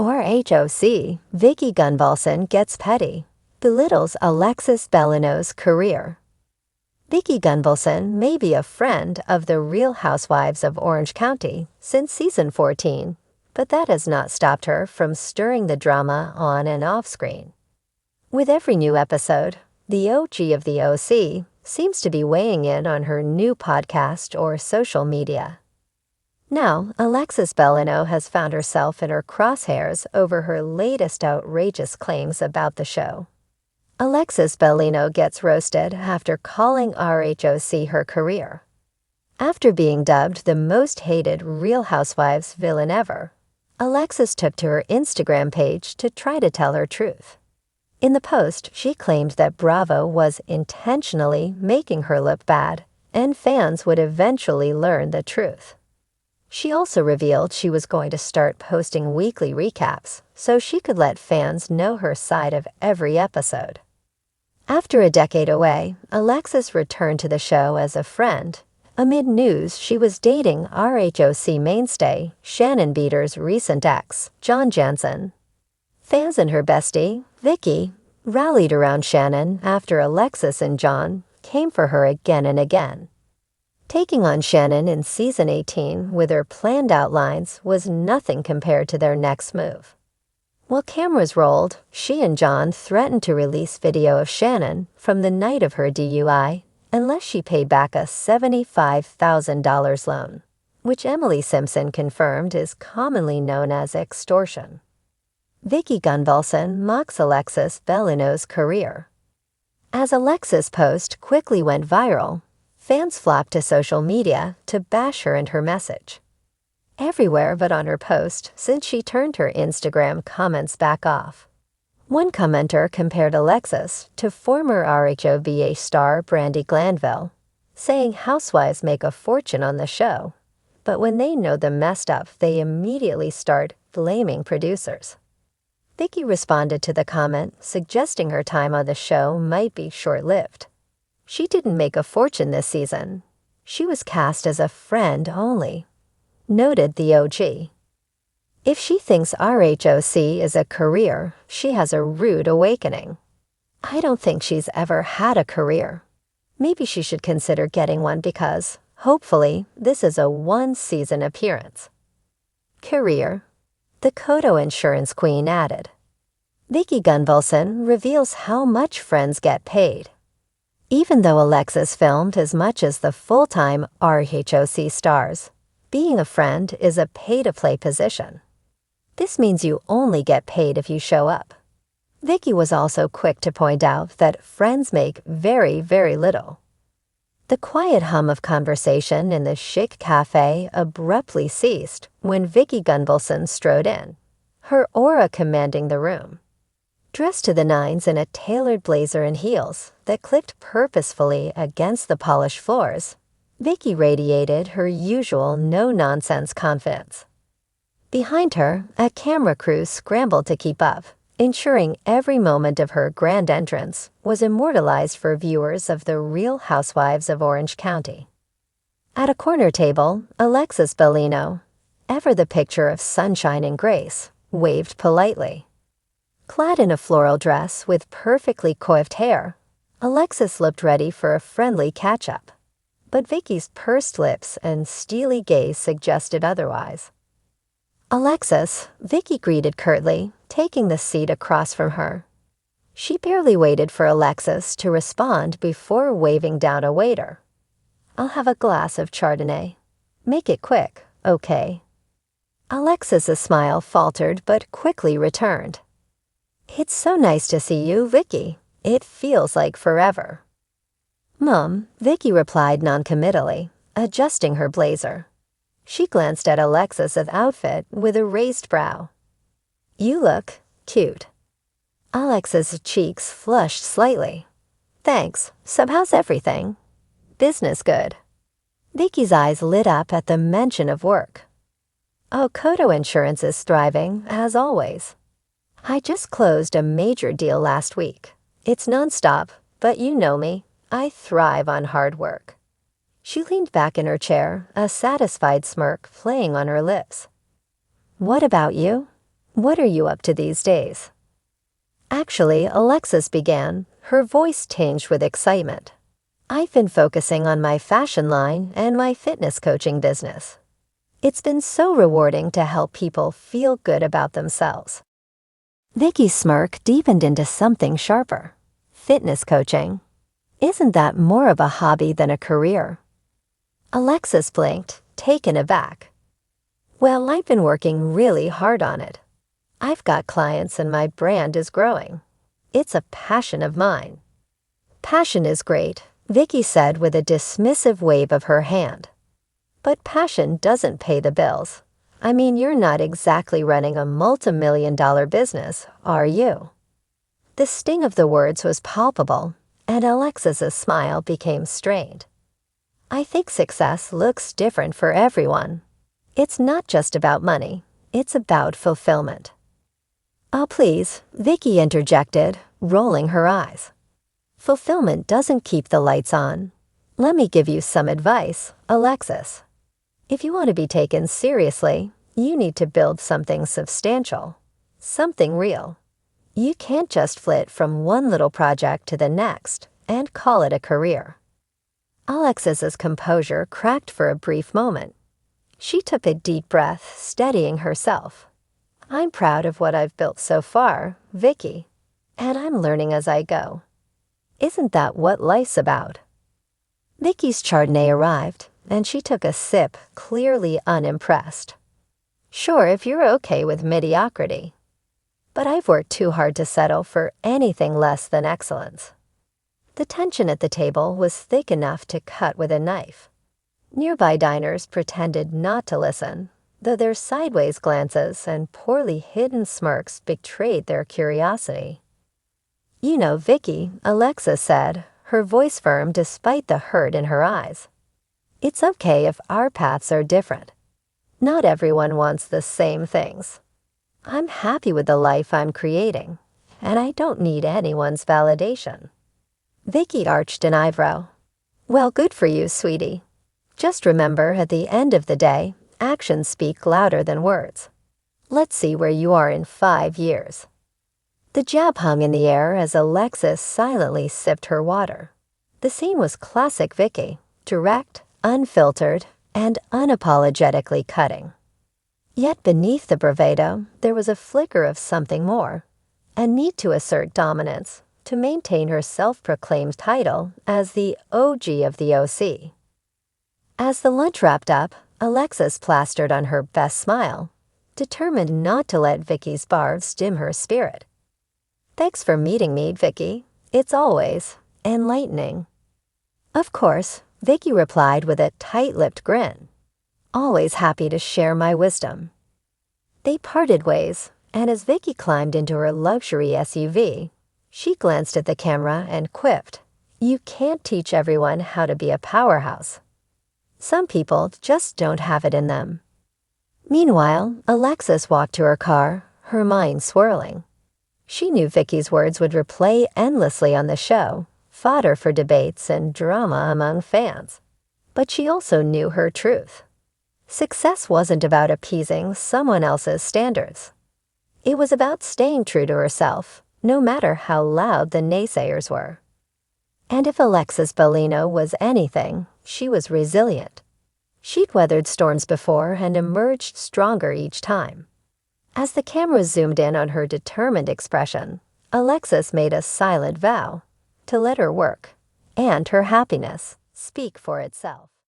Or HOC, Vicki Gunvalson gets petty, belittles Alexis Bellino's career. Vicki Gunvalson may be a friend of the Real Housewives of Orange County since season 14, but that has not stopped her from stirring the drama on and off screen. With every new episode, the OG of the OC seems to be weighing in on her new podcast or social media. Now, Alexis Bellino has found herself in her crosshairs over her latest outrageous claims about the show. Alexis Bellino gets roasted after calling RHOC her career. After being dubbed the most hated Real Housewives villain ever, Alexis took to her Instagram page to try to tell her truth. In the post, she claimed that Bravo was intentionally making her look bad, and fans would eventually learn the truth. She also revealed she was going to start posting weekly recaps so she could let fans know her side of every episode. After a decade away, Alexis returned to the show as a friend, amid news she was dating RHOC mainstay Shannon Beater's recent ex, John Jansen. Fans and her bestie, Vicki, rallied around Shannon after Alexis and John came for her again and again. Taking on Shannon in season 18 with her planned outlines was nothing compared to their next move. While cameras rolled, she and John threatened to release video of Shannon from the night of her DUI unless she paid back a $75,000 loan, which Emily Simpson confirmed is commonly known as extortion. Vicki Gunvalson mocks Alexis Bellino's career. As Alexis' post quickly went viral, fans flocked to social media to bash her and her message. Everywhere but on her post since she turned her Instagram comments back off. One commenter compared Alexis to former RHOBA star Brandi Glanville, saying housewives make a fortune on the show, but when they know the messed up, they immediately start blaming producers. Vicki responded to the comment, suggesting her time on the show might be short-lived. She didn't make a fortune this season. She was cast as a friend only, noted the OG. If she thinks RHOC is a career, she has a rude awakening. I don't think she's ever had a career. Maybe she should consider getting one because, hopefully, this is a one-season appearance. Career, the Kodo insurance queen added. Vicki Gunvalson reveals how much friends get paid. Even though Alexis filmed as much as the full-time RHOC stars, being a friend is a pay-to-play position. This means you only get paid if you show up. Vicki was also quick to point out that friends make very, very little. The quiet hum of conversation in the chic cafe abruptly ceased when Vicki Gunvalson strode in, her aura commanding the room. Dressed to the nines in a tailored blazer and heels that clipped purposefully against the polished floors, Vicki radiated her usual no-nonsense confidence. Behind her, a camera crew scrambled to keep up, ensuring every moment of her grand entrance was immortalized for viewers of the Real Housewives of Orange County. At a corner table, Alexis Bellino, ever the picture of sunshine and grace, waved politely. Clad in a floral dress with perfectly coiffed hair, Alexis looked ready for a friendly catch-up, but Vicki's pursed lips and steely gaze suggested otherwise. Alexis, Vicki greeted curtly, taking the seat across from her. She barely waited for Alexis to respond before waving down a waiter. "I'll have a glass of Chardonnay. Make it quick, okay?" Alexis's smile faltered but quickly returned. "It's so nice to see you, Vicki. It feels like forever." "Mom," Vicki replied noncommittally, adjusting her blazer. She glanced at Alexis's outfit with a raised brow. "You look cute." Alexis's cheeks flushed slightly. "Thanks. So how's everything?" "Business good." Vicki's eyes lit up at the mention of work. "Oh, Kodo Insurance is thriving, as always. I just closed a major deal last week. It's nonstop, but you know me. I thrive on hard work." She leaned back in her chair, a satisfied smirk playing on her lips. "What about you? What are you up to these days?" Actually, Alexis began, her voice tinged with excitement. "I've been focusing on my fashion line and my fitness coaching business. It's been so rewarding to help people feel good about themselves." Vicky's smirk deepened into something sharper. "Fitness coaching? Isn't that more of a hobby than a career?" Alexis blinked, taken aback. "Well, I've been working really hard on it. I've got clients and my brand is growing. It's a passion of mine." "Passion is great," Vicky said with a dismissive wave of her hand. "But passion doesn't pay the bills. I mean, you're not exactly running a multi-million-dollar business, are you?" The sting of the words was palpable, and Alexis's smile became strained. "I think success looks different for everyone. It's not just about money, it's about fulfillment." "Oh, please," Vicky interjected, rolling her eyes. "Fulfillment doesn't keep the lights on. Let me give you some advice, Alexis. If you want to be taken seriously, you need to build something substantial, something real. You can't just flit from one little project to the next and call it a career." Alexis's composure cracked for a brief moment. She took a deep breath, steadying herself. "I'm proud of what I've built so far, Vicky, and I'm learning as I go. Isn't that what life's about?" Vicky's Chardonnay arrived, and she took a sip, clearly unimpressed. "Sure, if you're okay with mediocrity. But I've worked too hard to settle for anything less than excellence." The tension at the table was thick enough to cut with a knife. Nearby diners pretended not to listen, though their sideways glances and poorly hidden smirks betrayed their curiosity. "You know, Vicky," Alexis said, her voice firm despite the hurt in her eyes. "It's okay if our paths are different. Not everyone wants the same things. I'm happy with the life I'm creating, and I don't need anyone's validation." Vicky arched an eyebrow. "Well, good for you, sweetie. Just remember, at the end of the day, actions speak louder than words. Let's see where you are in 5 years." The jab hung in the air as Alexis silently sipped her water. The scene was classic Vicky, direct, unfiltered, and unapologetically cutting. Yet beneath the bravado, there was a flicker of something more, a need to assert dominance, to maintain her self-proclaimed title as the OG of the OC. As the lunch wrapped up, Alexis plastered on her best smile, determined not to let Vicky's barbs dim her spirit. "Thanks for meeting me, Vicky. It's always enlightening." "Of course," Vicky replied with a tight-lipped grin. "Always happy to share my wisdom." They parted ways, and as Vicky climbed into her luxury SUV, she glanced at the camera and quipped, "You can't teach everyone how to be a powerhouse. Some people just don't have it in them." Meanwhile, Alexis walked to her car, her mind swirling. She knew Vicky's words would replay endlessly on the show, fodder for debates and drama among fans. But she also knew her truth. Success wasn't about appeasing someone else's standards. It was about staying true to herself, no matter how loud the naysayers were. And if Alexis Bellino was anything, she was resilient. She'd weathered storms before and emerged stronger each time. As the camera zoomed in on her determined expression, Alexis made a silent vow to let her work and her happiness speak for itself.